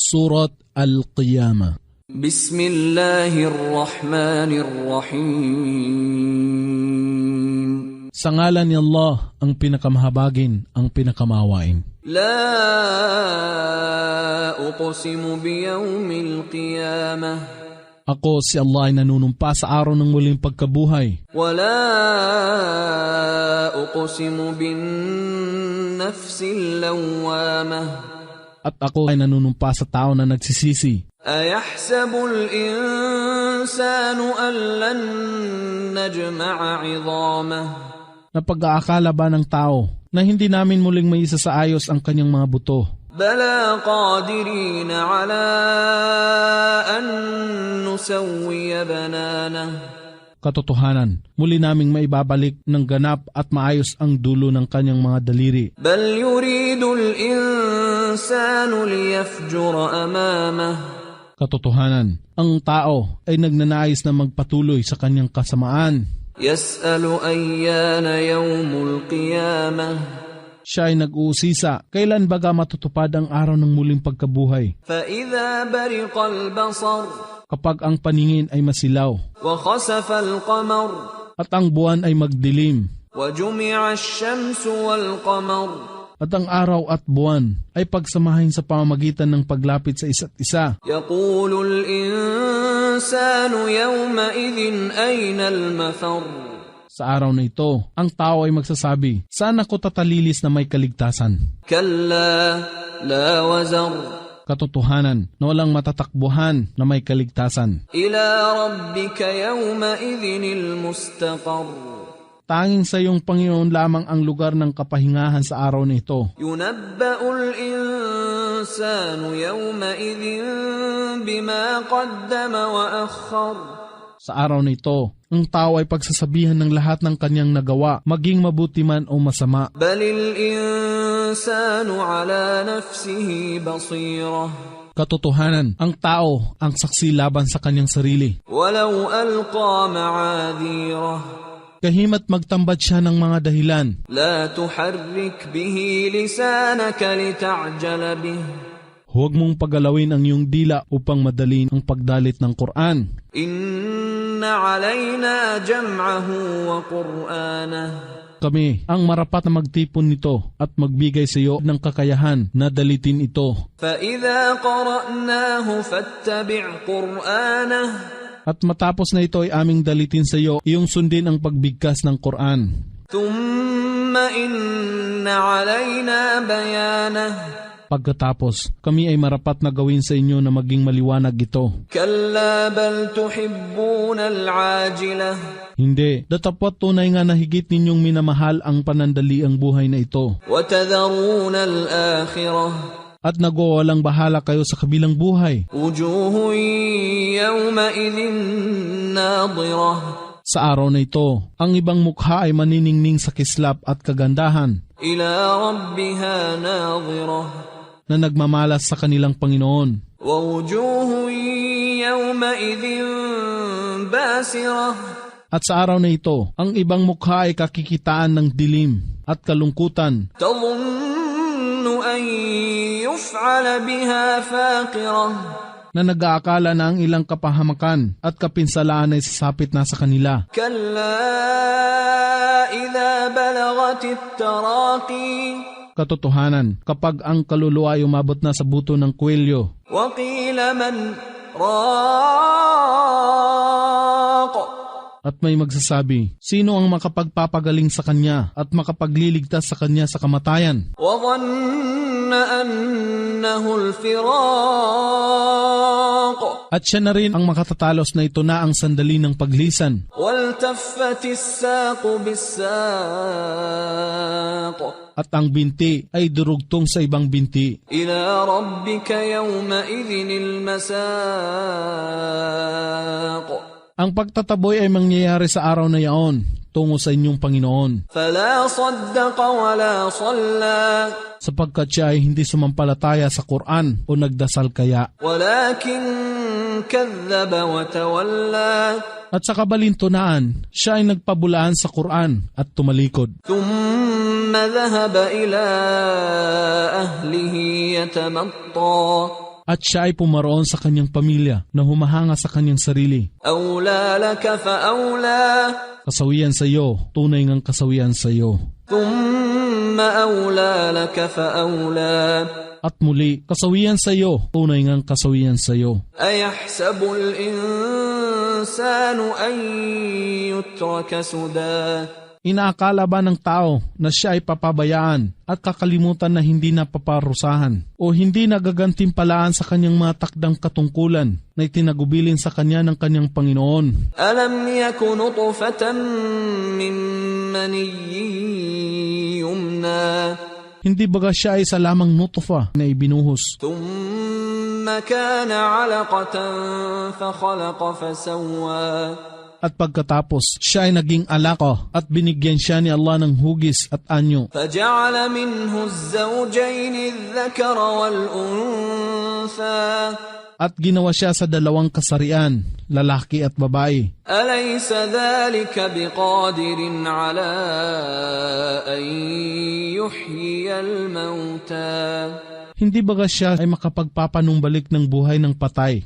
Surat Al-Qiyamah. Bismillahirrahmanirrahim. Sa ngalan ni Allah, ang pinakamahabagin, ang pinakamawain. La uqsimu biyawmil qiyamah. Ako si Allah ay nanunumpa sa araw ng muling pagkabuhay. Wala uqsimu bin nafsil lawwamah. At ako ay nanunumpa sa tao na nagsisisi. Ayahsabul insanu an lan najma'a 'idhamah. Napag-aakala ba ng tao na hindi namin muling maisa sa ayos ang kanyang mga buto? Bala qadirina 'ala an nusawwiya bananah. Katotohanan, muli naming maibabalik ng ganap at maayos ang dulo ng kanyang mga daliri. Bal yuridul insanu liyafjura amamah. Katotohanan, ang tao ay nagnanais na magpatuloy sa kanyang kasamaan. Yas'alu ayyana yawmul qiyamah. Siya ay nag-uusisa, kailan baga matutupad ang araw ng muling pagkabuhay? Fa idha bariqal basar. Kapag ang paningin ay masilaw. Wa khasafal qamar. At ang buwan ay magdilim. Wa jumi'a asy-syamsu wal qamar. At ang araw at buwan ay pagsamahin sa pamamagitan ng paglapit sa isa't isa. Yaqulul insanu yawma idhin ayna al-mafar. Sa araw na ito, ang tao ay magsasabi, saan ako tatalilis na may kaligtasan? Kalla la wazar. Katotohanan na walang matatakbuhan na may kaligtasan. Ila rabbika yawma idhinil mustaqar. Tanging sa iyong Panginoon lamang ang lugar ng kapahingahan sa araw na ito. Yunabba'ul insanu yawma idhin bima qaddama wa akhkhar. Sa araw na ito, ang tao ay pagsasabihan ng lahat ng kanyang nagawa, maging mabuti man o masama. Balil insanu ala nafsihi basirah. Katotohanan, ang tao ang saksi laban sa kanyang sarili. Walau alqa ma'adhirah. Kahimat magtambat siya ng mga dahilan. La tuharrik bihi lisanaka lita'jala bih. Huwag mong pagalawin ang iyong dila upang madalin ang pagdalit ng Quran. Inna alayna jam'ahu wa qur'anah. Kami ang marapat na magtipon nito at magbigay sa iyo ng kakayahan na dalitin ito. Fa idha qara'nahu fattabi' qur'anah. At matapos na ito ay aming dalitin sa iyo, iyong sundin ang pagbigkas ng Quran. Thumma inna alayna bayanah. Pagkatapos, kami ay marapat na gawin sa inyo na maging maliwanag ito. Kalla bal tuhibbuna al-ajilah. Hindi, datapwat tunay nga na higit ninyong minamahal ang panandaliang buhay na ito. Wa tadharuna al-akhirah. At nagwawalang bahala kayo sa kabilang buhay. Wujuhun yawma idhin nadirah. Sa araw na ito, ang ibang mukha ay maniningning sa kislap at kagandahan. Ila rabbiha nadirah. Na nagmamalas sa kanilang Panginoon. Wa wujuhun yawma idhin basirah. At sa araw na ito, ang ibang mukha ay kakikitaan ng dilim at kalungkutan. Tadhunnu an yuf'ala biha faqirah. Na nag-aakala na ang ilang kapahamakan at kapinsalaan ay sasapit na sa kanila. Kalla idha balagatit taraqi. Katotohanan, kapag ang kaluluwa ay umabot na sa buto ng kwelyo. Wa qila man raq. At may magsasabi, sino ang makapagpapagaling sa kanya at makapagliligtas sa kanya sa kamatayan? Wa dhanna annahu al-firaq. At siya na rin ang makatatalos na ito na ang sandali ng paglisan. Waltaffatis saqu bis-saq. At ang binti ay durugtong sa ibang binti. Ila rabbika yawma idhinil masaq. Ang pagtataboy ay mangyayari sa araw na yaon, tungo sa inyong Panginoon. Fala saddaqa wala salla. Sapagkat siya ay hindi sumampalataya sa Quran o nagdasal kaya. Walakin kadhaba wa tawalla. At sa kabalintunaan, siya ay nagpabulaan sa Quran at tumalikod. Thumma dhahaba ila ahlihi yatamatta. At at siya ay pumaroon sa kanyang pamilya na humahanga sa kanyang sarili. أولى لك فأولى Kasawian sa iyo, tunay ngang kasawian sa iyo. ثم أولى لك فأولى At muli, kasawian sa iyo, tunay ngang kasawian sa iyo. أيحسب الإنسان أن يترك سدى Inaakala ba ng tao na siya ay papabayaan at kakalimutan na hindi na paparusahan o hindi nagagantimpalaan sa kanyang mga takdang katungkulan na itinagubilin sa kanya ng kanyang Panginoon? ألم يك نطفة من مني يمنى Hindi baga siya ay sa lamang nutfa na ibinuhos, ثم كان علقة فخلق فسوى at pagkatapos siya ay naging alaka at binigyan siya ni Allah ng hugis at anyo, فجعل منه الزوجين الذكر والأنثى at ginawa siya sa dalawang kasarian, lalaki at babae. أليس ذلك بقادر على أن يحيي الموتى Hindi baga siya ay makapagpapanumbalik ng buhay ng patay